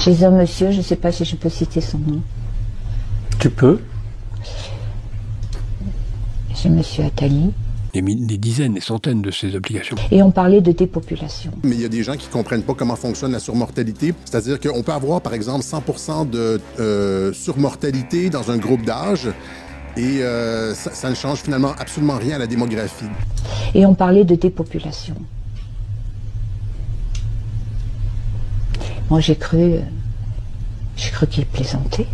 Chez un monsieur, je ne sais pas si je peux citer son nom. Tu peux. Chez monsieur Attali. Des dizaines, des centaines de ces applications. Et on parlait de dépopulation. Mais il y a des gens qui ne comprennent pas comment fonctionne la surmortalité. C'est-à-dire qu'on peut avoir, par exemple, 100% de surmortalité dans un groupe d'âge et ça ne change finalement absolument rien à la démographie. Et on parlait de dépopulation. Moi, j'ai cru qu'il plaisantait.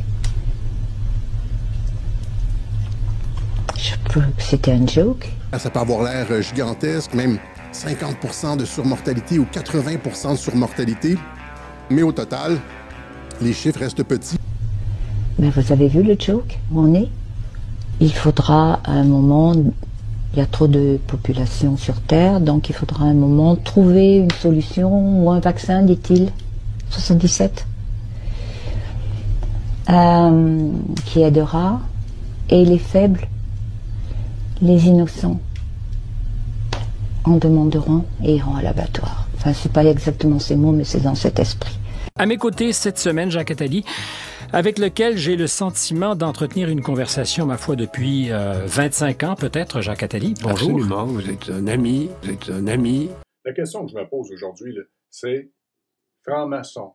Je crois que c'était un joke. Ça peut avoir l'air gigantesque, même 50% de surmortalité ou 80% de surmortalité. Mais au total, les chiffres restent petits. Mais vous avez vu le joke où on est? Il faudra à un moment, il y a trop de population sur Terre, donc il faudra à un moment trouver une solution ou un vaccin, dit-il. 77. Qui aidera. Et les faibles, les innocents, en demanderont et iront à l'abattoir. Enfin, c'est pas exactement ces mots, mais c'est dans cet esprit. À mes côtés cette semaine, Jacques Attali, avec lequel j'ai le sentiment d'entretenir une conversation, ma foi, depuis 25 ans peut-être. Jacques Attali, bonjour. Absolument, vous êtes un ami, La question que je me pose aujourd'hui, c'est francs-maçons,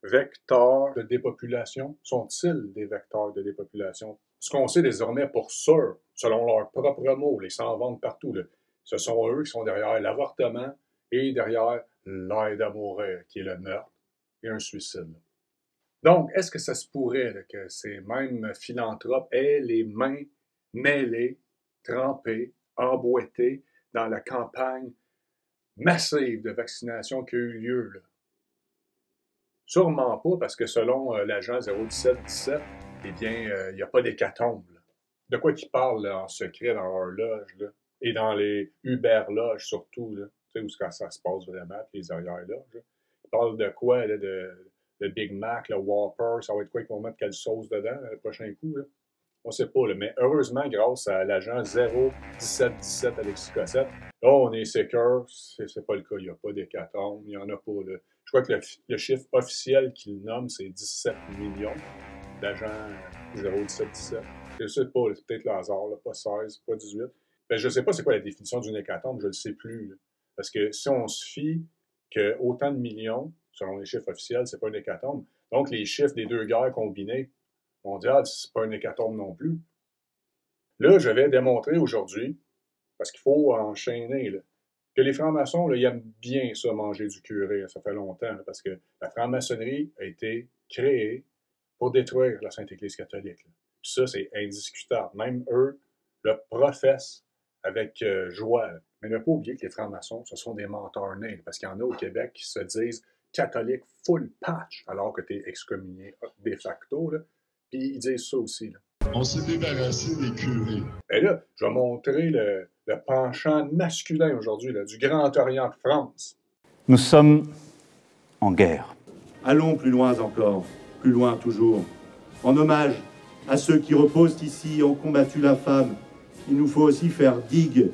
vecteurs de dépopulation, sont-ils des vecteurs de dépopulation? Ce qu'on sait désormais pour sûr, selon leurs propres mots, ils s'en vendent partout, là, ce sont eux qui sont derrière l'avortement et derrière l'aide à mourir, qui est le meurtre et un suicide. Donc, est-ce que ça se pourrait là, que ces mêmes philanthropes aient les mains mêlées, trempées, emboîtées dans la campagne massive de vaccination qui a eu lieu, là? Sûrement pas, parce que selon l'agent 01717, eh bien, il n'y a pas d'hécatombe. De quoi qu'ils parlent là, en secret dans leur loge, là, et dans les Uber-loges surtout, là, tu sais, où ça se passe vraiment, les arrière-loges. Ils parlent de quoi, là, de Big Mac, le Whopper, ça va être quoi qu'ils vont mettre quelle sauce dedans le prochain coup, là? On sait pas, là, mais heureusement, grâce à l'agent 01717 Alexis Cossette, là, on est secure, c'est pas le cas, il n'y a pas d'hécatombe, il n'y en a pas, là. Je crois que le chiffre officiel qu'il nomme, c'est 17 millions d'agents 01717. Je sais pas, c'est peut-être le hasard, là, pas 16, pas 18. Ben, je sais pas c'est quoi la définition d'une hécatombe, je le sais plus, là. Parce que si on se fie que autant de millions, selon les chiffres officiels, c'est pas une hécatombe. Donc, les chiffres des deux guerres combinées mondiales, c'est pas une hécatombe non plus. Là, je vais démontrer aujourd'hui, parce qu'il faut enchaîner, là, que les francs-maçons, là, ils aiment bien ça, manger du curé. Ça fait longtemps, là, parce que la franc-maçonnerie a été créée pour détruire la Sainte Église catholique, là. Puis ça, c'est indiscutable. Même eux le professent avec joie, là. Mais ne pas oublier que les francs-maçons, ce sont des menteurs nés, là, parce qu'il y en a au Québec qui se disent catholiques full patch, alors que tu es excommunié de facto, là. Puis ils disent ça aussi, là. On s'est débarrassé des curés. Et là, je vais montrer le penchant masculin aujourd'hui, là, du Grand Orient de France. Nous sommes en guerre. Allons plus loin encore, plus loin toujours. En hommage à ceux qui reposent ici et ont combattu la femme, il nous faut aussi faire digue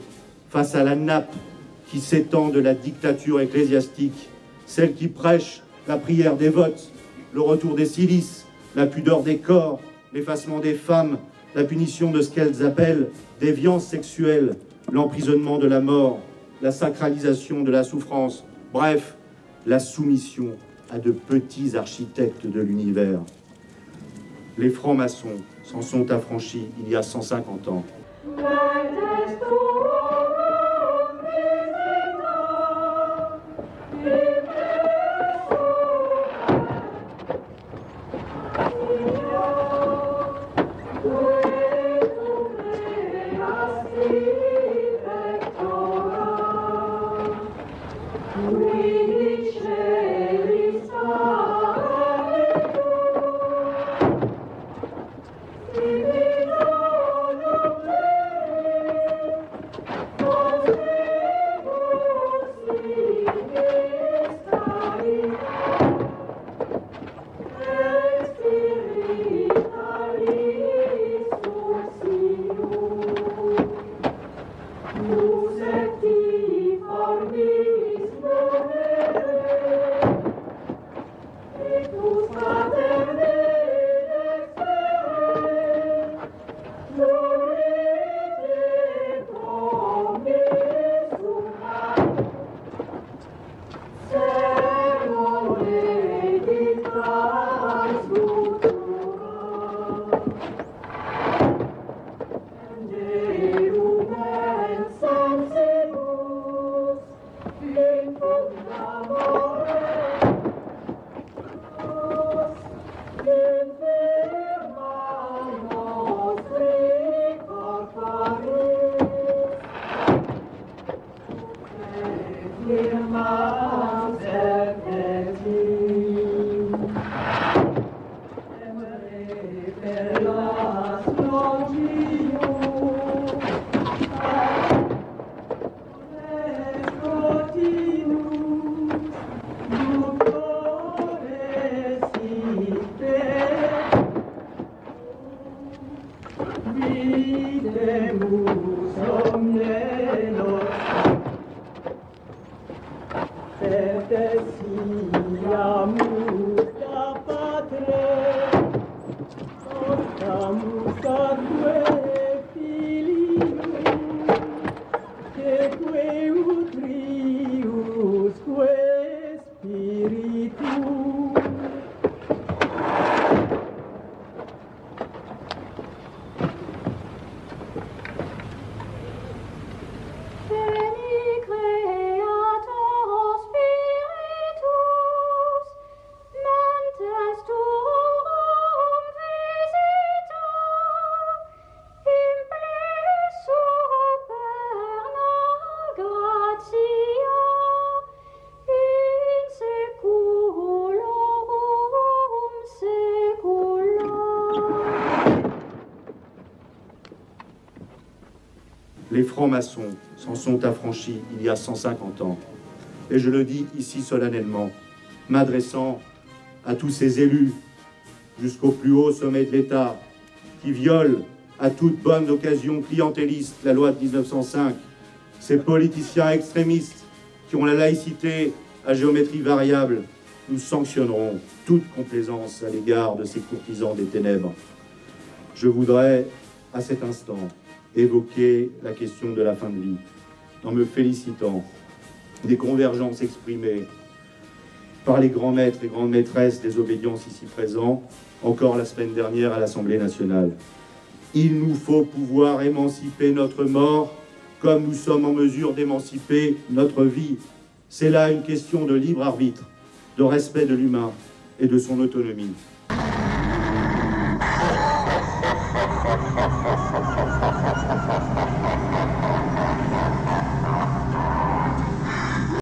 face à la nappe qui s'étend de la dictature ecclésiastique, celle qui prêche la prière des votes, le retour des cilices, la pudeur des corps, l'effacement des femmes, la punition de ce qu'elles appellent déviance sexuelle, l'emprisonnement de la mort, la sacralisation de la souffrance, bref, la soumission à de petits architectes de l'univers. Les francs-maçons s'en sont affranchis il y a 150 ans. Les francs-maçons s'en sont affranchis il y a 150 ans. Et je le dis ici solennellement, m'adressant à tous ces élus, jusqu'au plus haut sommet de l'État, qui violent à toute bonne occasion clientéliste la loi de 1905, ces politiciens extrémistes qui ont la laïcité à géométrie variable, nous sanctionnerons toute complaisance à l'égard de ces courtisans des ténèbres. Je voudrais, à cet instant, évoquer la question de la fin de vie, en me félicitant des convergences exprimées par les grands maîtres et grandes maîtresses des obédiences ici présents, encore la semaine dernière à l'Assemblée nationale. Il nous faut pouvoir émanciper notre mort comme nous sommes en mesure d'émanciper notre vie. C'est là une question de libre arbitre, de respect de l'humain et de son autonomie.